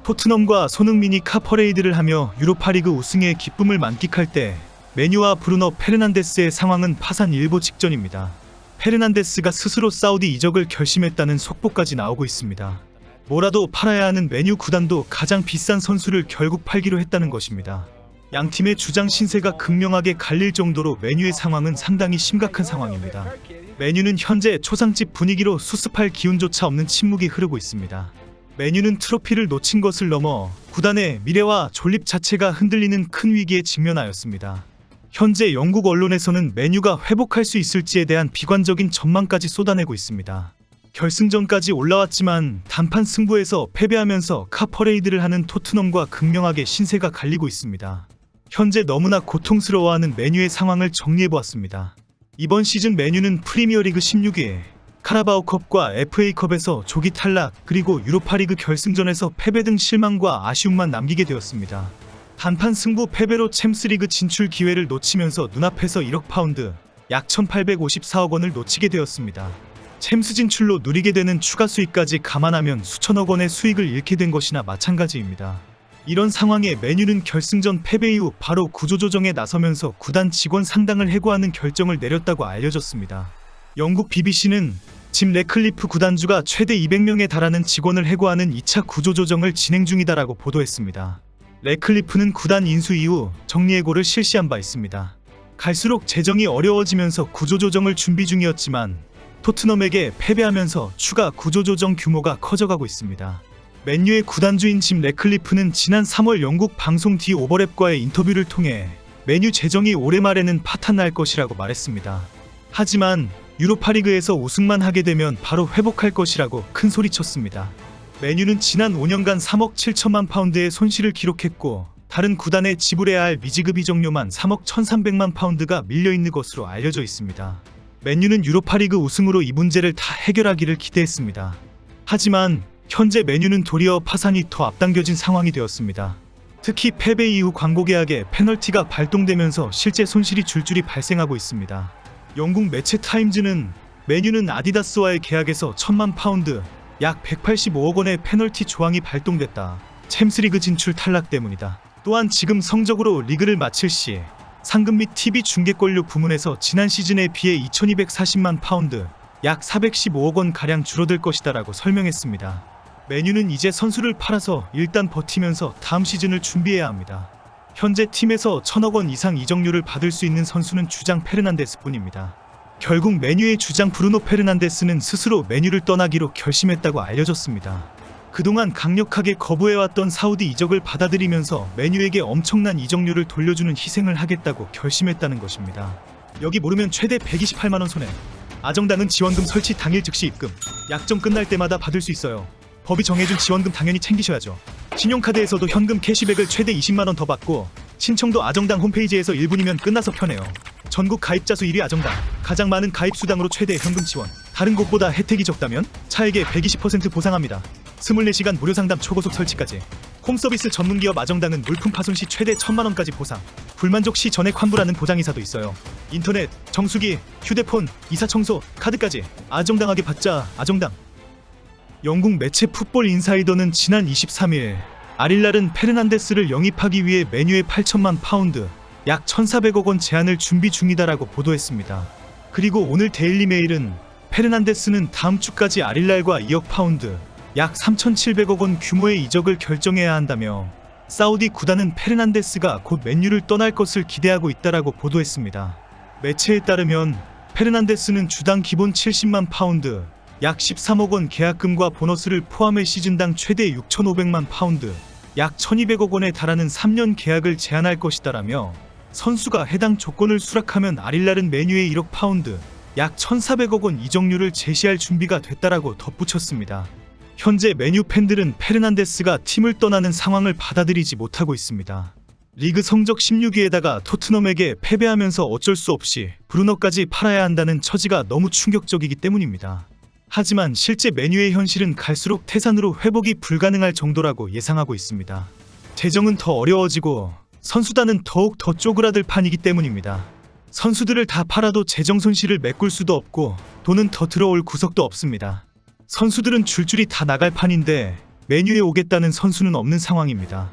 토트넘과 손흥민이 카퍼레이드를 하며 유로파리그 우승의 기쁨을 만끽할 때 메뉴와 브루노 페르난데스의 상황은 파산일보 직전입니다. 페르난데스가 스스로 사우디 이적을 결심했다는 속보까지 나오고 있습니다. 뭐라도 팔아야 하는 메뉴 구단도 가장 비싼 선수를 결국 팔기로 했다는 것입니다. 양팀의 주장 신세가 극명하게 갈릴 정도로 메뉴의 상황은 상당히 심각한 상황입니다. 메뉴는 현재 초상집 분위기로 수습할 기운조차 없는 침묵이 흐르고 있습니다. 메뉴는 트로피를 놓친 것을 넘어 구단의 미래와 존립 자체가 흔들리는 큰 위기에 직면하였습니다. 현재 영국 언론에서는 메뉴가 회복할 수 있을지에 대한 비관적인 전망까지 쏟아내고 있습니다. 결승전까지 올라왔지만 단판 승부에서 패배하면서 카퍼레이드를 하는 토트넘과 극명하게 신세가 갈리고 있습니다. 현재 너무나 고통스러워하는 메뉴의 상황을 정리해보았습니다. 이번 시즌 메뉴는 프리미어리그 16위, 카라바오컵과 FA컵에서 조기 탈락, 그리고 유로파리그 결승전에서 패배 등 실망과 아쉬움만 남기게 되었습니다. 단판 승부 패배로 챔스리그 진출 기회를 놓치면서 눈앞에서 1억 파운드, 약 1854억 원을 놓치게 되었습니다. 챔스 진출로 누리게 되는 추가 수익까지 감안하면 수천억 원의 수익을 잃게 된 것이나 마찬가지입니다. 이런 상황에 메뉴는 결승전 패배 이후 바로 구조조정에 나서면서 구단 직원 상당을 해고하는 결정을 내렸다고 알려졌습니다. 영국 BBC는 짐 래클리프 구단주가 최대 200명에 달하는 직원을 해고하는 2차 구조조정을 진행 중이다라고 보도했습니다. 래클리프는 구단 인수 이후 정리해고를 실시한 바 있습니다. 갈수록 재정이 어려워지면서 구조조정을 준비 중이었지만 토트넘에게 패배하면서 추가 구조조정 규모가 커져가고 있습니다. 맨유의 구단주인 짐 래클리프는 지난 3월 영국 방송 디 오버랩과의 인터뷰를 통해 메뉴 재정이 올해 말에는 파탄날 것이라고 말했습니다. 하지만 유로파리그에서 우승만 하게 되면 바로 회복할 것이라고 큰 소리쳤습니다. 메뉴는 지난 5년간 3억 7천만 파운드의 손실을 기록했고 다른 구단에 지불해야 할 미지급 이적료만 3억 1,300만 파운드가 밀려있는 것으로 알려져 있습니다. 맨유는 유로파리그 우승으로 이 문제를 다 해결하기를 기대했습니다. 하지만 현재 메뉴는 도리어 파산이 더 앞당겨진 상황이 되었습니다. 특히 패배 이후 광고계약에 페널티가 발동되면서 실제 손실이 줄줄이 발생하고 있습니다. 영국 매체 타임즈는 메뉴는 아디다스와의 계약에서 1,000만 파운드, 약 185억 원의 페널티 조항이 발동됐다. 챔스리그 진출 탈락 때문이다. 또한 지금 성적으로 리그를 마칠 시 상금 및 TV 중계권료 부문에서 지난 시즌에 비해 2,240만 파운드, 약 415억 원 가량 줄어들 것이다라고 설명했습니다. 메뉴는 이제 선수를 팔아서 일단 버티면서 다음 시즌을 준비해야 합니다. 현재 팀에서 1,000억 원 이상 이적료를 받을 수 있는 선수는 주장 페르난데스 뿐입니다. 결국 메뉴의 주장 브루노 페르난데스는 스스로 메뉴를 떠나기로 결심했다고 알려졌습니다. 그동안 강력하게 거부해왔던 사우디 이적을 받아들이면서 메뉴에게 엄청난 이적료를 돌려주는 희생을 하겠다고 결심했다는 것입니다. 여기 모르면 최대 128만원 손해. 아정당은 지원금 설치 당일 즉시 입금, 약정 끝날 때마다 받을 수 있어요. 법이 정해준 지원금 당연히 챙기셔야죠. 신용카드에서도 현금 캐시백을 최대 20만원 더 받고 신청도 아정당 홈페이지에서 1분이면 끝나서 편해요. 전국 가입자 수 1위 아정당, 가장 많은 가입 수당으로 최대 현금 지원. 다른 곳보다 혜택이 적다면 차액의 120% 보상합니다. 24시간 무료 상담 초고속 설치까지. 홈서비스 전문기업 아정당은 물품 파손 시 최대 1,000만원까지 보상, 불만족 시 전액 환불하는 보장이사도 있어요. 인터넷, 정수기, 휴대폰, 이사 청소, 카드까지 아정당하게 받자. 아정당. 영국 매체 풋볼 인사이더는 지난 23일 아릴랄은 페르난데스를 영입하기 위해 메뉴에 8천만 파운드, 약 1,400억 원 제안을 준비 중이다라고 보도했습니다. 그리고 오늘 데일리 메일은 페르난데스는 다음 주까지 아릴랄과 2억 파운드, 약 3,700억 원 규모의 이적을 결정해야 한다며 사우디 구단은 페르난데스가 곧 맨유를 떠날 것을 기대하고 있다라고 보도했습니다. 매체에 따르면 페르난데스는 주당 기본 70만 파운드, 약 13억 원 계약금과 보너스를 포함해 시즌당 최대 6,500만 파운드, 약 1,200억 원에 달하는 3년 계약을 제안할 것이다라며 선수가 해당 조건을 수락하면 아릴랄은 메뉴에 1억 파운드, 약 1,400억 원 이적료를 제시할 준비가 됐다라고 덧붙였습니다. 현재 메뉴 팬들은 페르난데스가 팀을 떠나는 상황을 받아들이지 못하고 있습니다. 리그 성적 16위에다가 토트넘에게 패배하면서 어쩔 수 없이 브루노까지 팔아야 한다는 처지가 너무 충격적이기 때문입니다. 하지만 실제 메뉴의 현실은 갈수록 태산으로 회복이 불가능할 정도라고 예상하고 있습니다. 재정은 더 어려워지고 선수단은 더욱 더 쪼그라들 판이기 때문입니다. 선수들을 다 팔아도 재정 손실을 메꿀 수도 없고 돈은 더 들어올 구석도 없습니다. 선수들은 줄줄이 다 나갈 판인데 메뉴에 오겠다는 선수는 없는 상황입니다.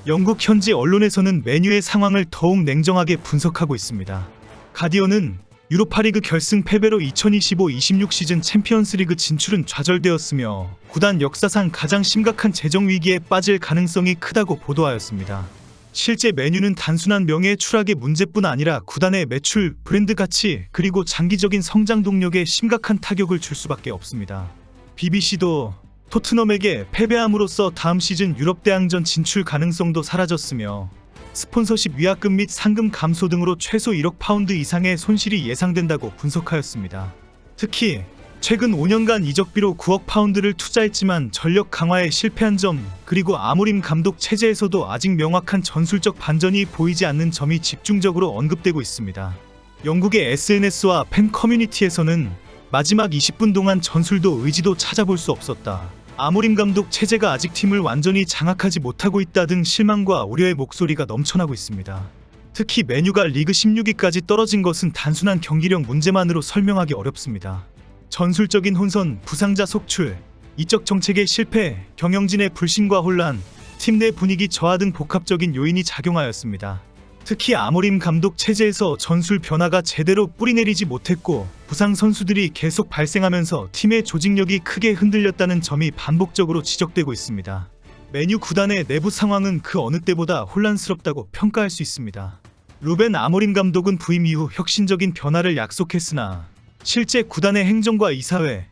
영국 현지 언론에서는 메뉴의 상황을 더욱 냉정하게 분석하고 있습니다. 가디언은 유로파리그 결승 패배로 2025-26 시즌 챔피언스리그 진출은 좌절되었으며 구단 역사상 가장 심각한 재정 위기에 빠질 가능성이 크다고 보도하였습니다. 실제 메뉴는 단순한 명예 추락의 문제뿐 아니라 구단의 매출, 브랜드 가치, 그리고 장기적인 성장 동력에 심각한 타격을 줄 수밖에 없습니다. BBC도 토트넘에게 패배함으로써 다음 시즌 유럽 대항전 진출 가능성도 사라졌으며 스폰서십 위약금 및 상금 감소 등으로 최소 1억 파운드 이상의 손실이 예상된다고 분석하였습니다. 특히 최근 5년간 이적비로 9억 파운드를 투자했지만 전력 강화에 실패한 점, 그리고 아모림 감독 체제에서도 아직 명확한 전술적 반전이 보이지 않는 점이 집중적으로 언급되고 있습니다. 영국의 SNS와 팬 커뮤니티에서는 마지막 20분 동안 전술도 의지도 찾아볼 수 없었다. 아모림 감독 체제가 아직 팀을 완전히 장악하지 못하고 있다 등 실망과 우려의 목소리가 넘쳐나고 있습니다. 특히 메뉴가 리그 16위까지 떨어진 것은 단순한 경기력 문제만으로 설명하기 어렵습니다. 전술적인 혼선, 부상자 속출, 이적 정책의 실패, 경영진의 불신과 혼란, 팀 내 분위기 저하 등 복합적인 요인이 작용하였습니다. 특히 아모림 감독 체제에서 전술 변화가 제대로 뿌리내리지 못했고 부상 선수들이 계속 발생하면서 팀의 조직력이 크게 흔들렸다는 점이 반복적으로 지적되고 있습니다. 메뉴 구단의 내부 상황은 그 어느 때보다 혼란스럽다고 평가할 수 있습니다. 루벤 아모림 감독은 부임 이후 혁신적인 변화를 약속했으나 실제 구단의 행정과 이사회,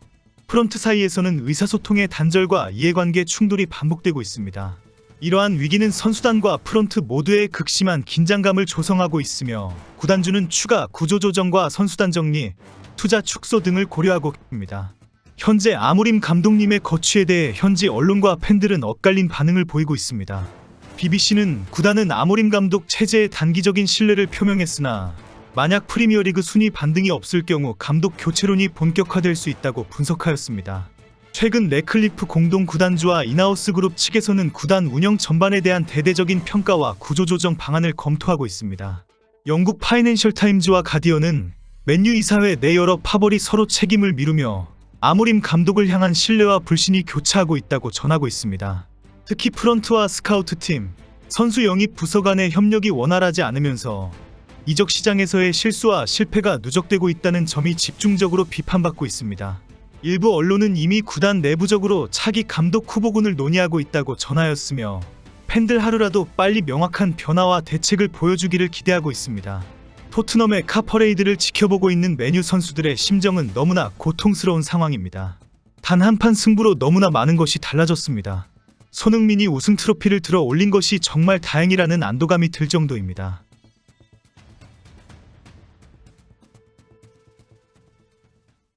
프런트 사이에서는 의사소통의 단절과 이해관계 충돌이 반복되고 있습니다. 이러한 위기는 선수단과 프런트 모두의 극심한 긴장감을 조성하고 있으며 구단주는 추가 구조조정과 선수단 정리, 투자 축소 등을 고려하고 있습니다. 현재 아모림 감독님의 거취에 대해 현지 언론과 팬들은 엇갈린 반응을 보이고 있습니다. BBC는 구단은 아모림 감독 체제에 단기적인 신뢰를 표명했으나 만약 프리미어리그 순위 반등이 없을 경우 감독 교체론이 본격화될 수 있다고 분석하였습니다. 최근 레클리프 공동 구단주와 인하우스 그룹 측에서는 구단 운영 전반에 대한 대대적인 평가와 구조조정 방안을 검토하고 있습니다. 영국 파이낸셜 타임즈와 가디언은 맨유 이사회 내 여러 파벌이 서로 책임을 미루며 아모림 감독을 향한 신뢰와 불신이 교차하고 있다고 전하고 있습니다. 특히 프런트와 스카우트팀, 선수 영입 부서 간의 협력이 원활하지 않으면서 이적 시장에서의 실수와 실패가 누적되고 있다는 점이 집중적으로 비판받고 있습니다. 일부 언론은 이미 구단 내부적으로 차기 감독 후보군을 논의하고 있다고 전하였으며 팬들 하루라도 빨리 명확한 변화와 대책을 보여주기를 기대하고 있습니다. 토트넘의 카퍼레이드를 지켜보고 있는 메뉴 선수들의 심정은 너무나 고통스러운 상황입니다. 단 한판 승부로 너무나 많은 것이 달라졌습니다. 손흥민이 우승 트로피를 들어 올린 것이 정말 다행이라는 안도감이 들 정도입니다.